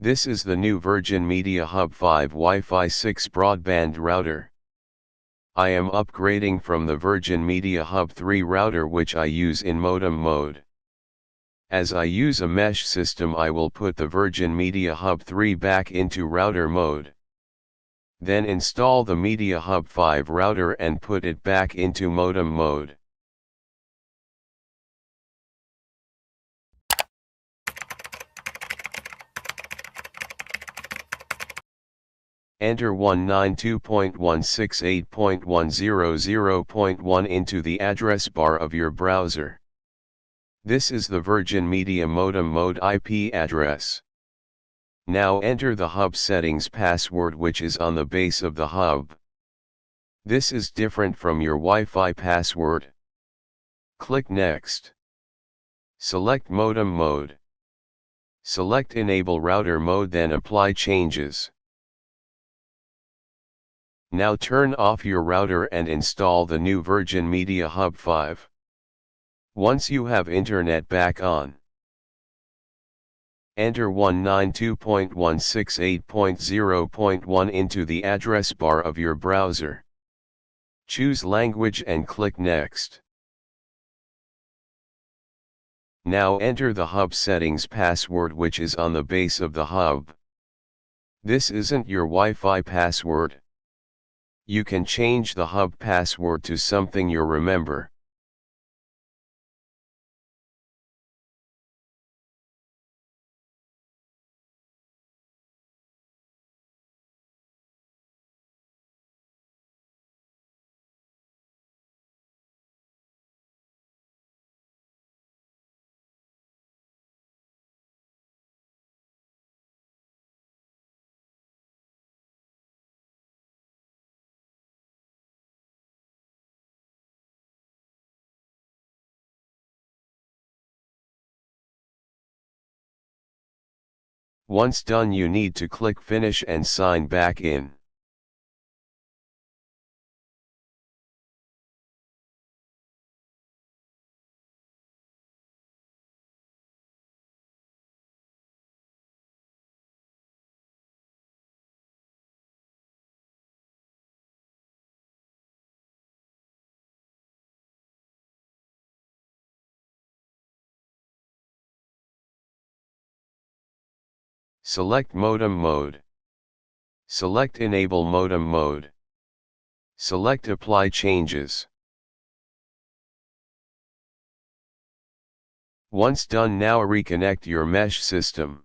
This is the new Virgin Media Hub 5 Wi-Fi 6 broadband router. I am upgrading from the Virgin Media Hub 3 router which I use in modem mode. As I use a mesh system, I will put the Virgin Media Hub 3 back into router mode. Then install the Media Hub 5 router and put it back into modem mode. Enter 192.168.100.1 into the address bar of your browser. This is the Virgin Media Modem mode IP address. Now enter the hub settings password which is on the base of the hub. This is different from your Wi-Fi password. Click Next. Select Modem mode. Select Enable Router mode, then apply changes. Now turn off your router and install the new Virgin Media Hub 5. Once you have internet back on, enter 192.168.0.1 into the address bar of your browser. Choose language and click Next. Now enter the hub settings password which is on the base of the hub. This isn't your Wi-Fi password. You can change the hub password to something you remember. Once done, you need to click Finish and sign back in. Select Modem mode. Select Enable Modem mode. Select Apply changes. Once done, now reconnect your mesh system.